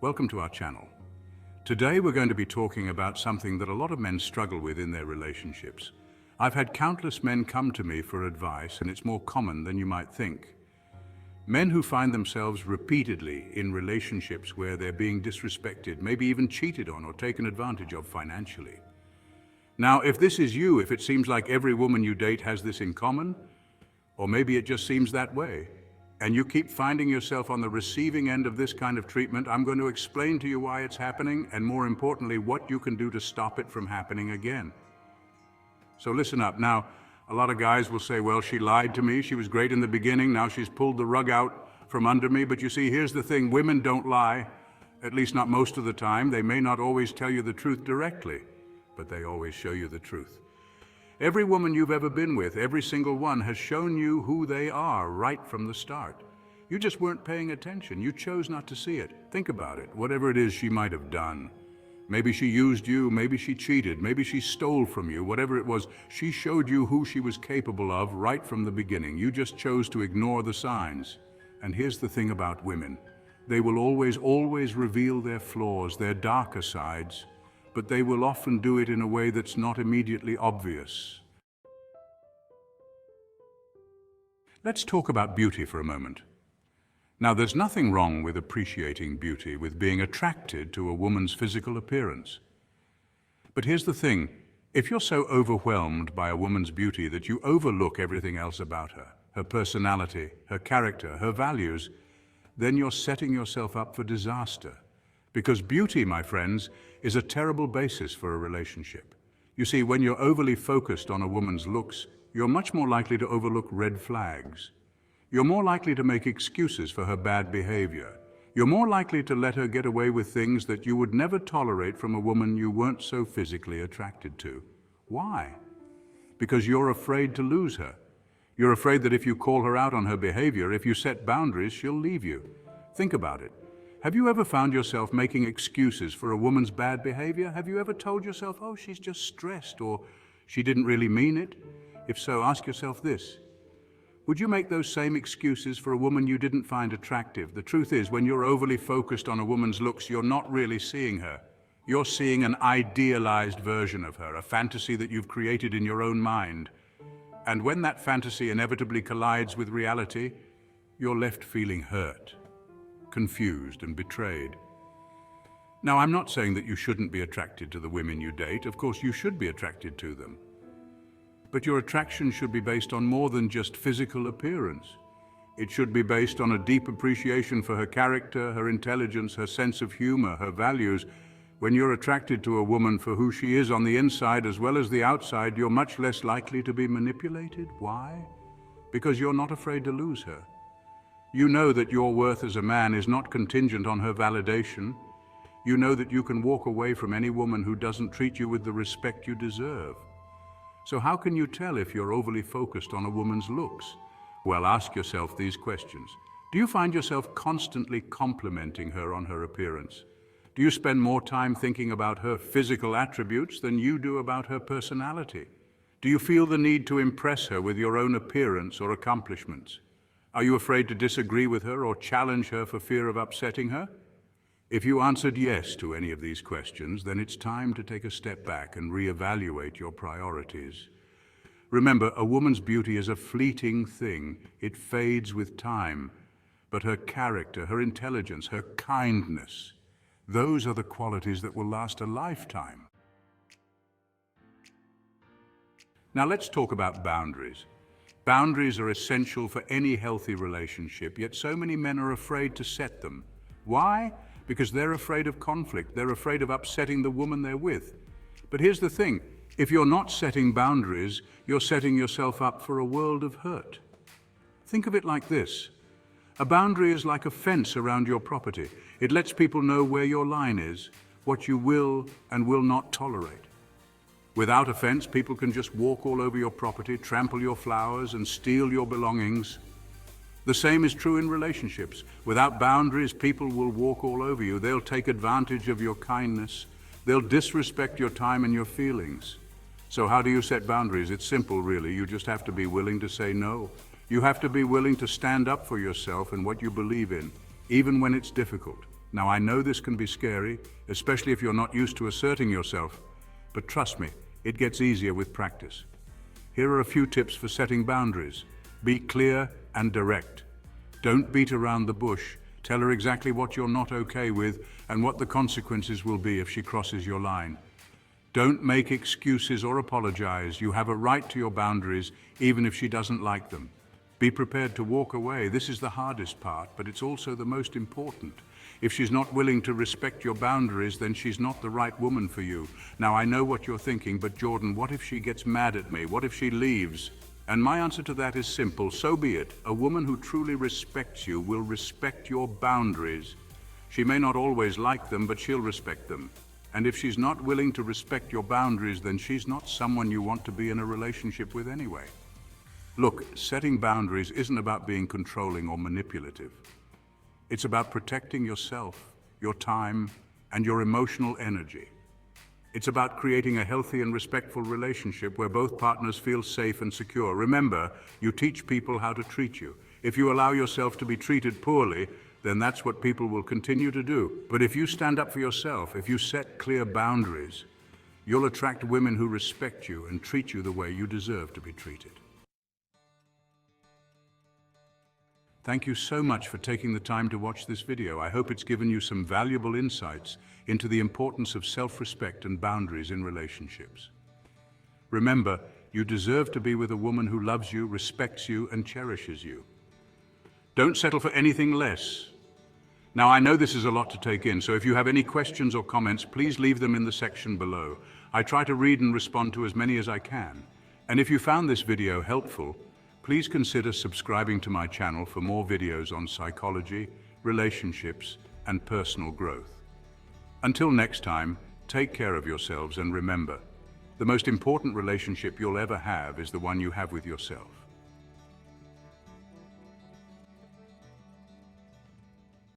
Welcome to our channel. Today we're going to be talking about something that a lot of men struggle with in their relationships. I've had countless men come to me for advice, and it's more common than you might think. Men who find themselves repeatedly in relationships where they're being disrespected, maybe even cheated on or taken advantage of financially. Now, if this is you, if it seems like every woman you date has this in common, or maybe it just seems that way, and you keep finding yourself on the receiving end of this kind of treatment, I'm going to explain to you why it's happening, and more importantly, what you can do to stop it from happening again. So listen up. Now, a lot of guys will say, well, she lied to me, she was great in the beginning, now she's pulled the rug out from under me. But you see, here's the thing, women don't lie, at least not most of the time. They may not always tell you the truth directly, but they always show you the truth. Every woman you've ever been with, every single one, has shown you who they are right from the start. You just weren't paying attention. You chose not to see it. Think about it. Whatever it is she might have done. Maybe she used you, maybe she cheated, maybe she stole from you, whatever it was, she showed you who she was capable of right from the beginning. You just chose to ignore the signs. And here's the thing about women. They will always reveal their flaws, their darker sides, but they will often do it in a way that's not immediately obvious. Let's talk about beauty for a moment. Now, there's nothing wrong with appreciating beauty, with being attracted to a woman's physical appearance. But here's the thing, if you're so overwhelmed by a woman's beauty that you overlook everything else about her, her personality, her character, her values, then you're setting yourself up for disaster. Because beauty, my friends, is a terrible basis for a relationship. You see, when you're overly focused on a woman's looks, you're much more likely to overlook red flags. You're more likely to make excuses for her bad behavior. You're more likely to let her get away with things that you would never tolerate from a woman you weren't so physically attracted to. Why? Because you're afraid to lose her. You're afraid that if you call her out on her behavior, if you set boundaries, she'll leave you. Think about it. Have you ever found yourself making excuses for a woman's bad behavior? Have you ever told yourself, oh, she's just stressed, or she didn't really mean it? If so, ask yourself this. Would you make those same excuses for a woman you didn't find attractive? The truth is, when you're overly focused on a woman's looks, you're not really seeing her. You're seeing an idealized version of her, a fantasy that you've created in your own mind. And when that fantasy inevitably collides with reality, you're left feeling hurt, confused and betrayed. Now, I'm not saying that you shouldn't be attracted to the women you date. Of course, you should be attracted to them. But your attraction should be based on more than just physical appearance. It should be based on a deep appreciation for her character, her intelligence, her sense of humor, her values. When you're attracted to a woman for who she is on the inside as well as the outside, you're much less likely to be manipulated. Why? Because you're not afraid to lose her. You know that your worth as a man is not contingent on her validation. You know that you can walk away from any woman who doesn't treat you with the respect you deserve. So how can you tell if you're overly focused on a woman's looks? Well, ask yourself these questions. Do you find yourself constantly complimenting her on her appearance? Do you spend more time thinking about her physical attributes than you do about her personality? Do you feel the need to impress her with your own appearance or accomplishments? Are you afraid to disagree with her or challenge her for fear of upsetting her? If you answered yes to any of these questions, then it's time to take a step back and reevaluate your priorities. Remember, a woman's beauty is a fleeting thing. It fades with time. But her character, her intelligence, her kindness, those are the qualities that will last a lifetime. Now let's talk about boundaries. Boundaries are essential for any healthy relationship, yet so many men are afraid to set them. Why? Because they're afraid of conflict. They're afraid of upsetting the woman they're with. But here's the thing. If you're not setting boundaries, you're setting yourself up for a world of hurt. Think of it like this. A boundary is like a fence around your property. It lets people know where your line is, what you will and will not tolerate. Without a fence, people can just walk all over your property, trample your flowers, and steal your belongings. The same is true in relationships. Without boundaries, people will walk all over you. They'll take advantage of your kindness. They'll disrespect your time and your feelings. So how do you set boundaries? It's simple, really. You just have to be willing to say no. You have to be willing to stand up for yourself and what you believe in, even when it's difficult. Now, I know this can be scary, especially if you're not used to asserting yourself, but trust me, it gets easier with practice. Here are a few tips for setting boundaries. Be clear and direct. Don't beat around the bush. Tell her exactly what you're not okay with and what the consequences will be if she crosses your line. Don't make excuses or apologize. You have a right to your boundaries, even if she doesn't like them. Be prepared to walk away. This is the hardest part, but it's also the most important. If she's not willing to respect your boundaries, then she's not the right woman for you. Now, I know what you're thinking, but Jordan, what if she gets mad at me? What if she leaves? And my answer to that is simple. So be it. A woman who truly respects you will respect your boundaries. She may not always like them, but she'll respect them. And if she's not willing to respect your boundaries, then she's not someone you want to be in a relationship with anyway. Look, setting boundaries isn't about being controlling or manipulative. It's about protecting yourself, your time, and your emotional energy. It's about creating a healthy and respectful relationship where both partners feel safe and secure. Remember, you teach people how to treat you. If you allow yourself to be treated poorly, then that's what people will continue to do. But if you stand up for yourself, if you set clear boundaries, you'll attract women who respect you and treat you the way you deserve to be treated. Thank you so much for taking the time to watch this video. I hope it's given you some valuable insights into the importance of self-respect and boundaries in relationships. Remember, you deserve to be with a woman who loves you, respects you, and cherishes you. Don't settle for anything less. Now, I know this is a lot to take in, so if you have any questions or comments, please leave them in the section below. I try to read and respond to as many as I can. And if you found this video helpful, please consider subscribing to my channel for more videos on psychology, relationships, and personal growth. Until next time, take care of yourselves and remember, the most important relationship you'll ever have is the one you have with yourself.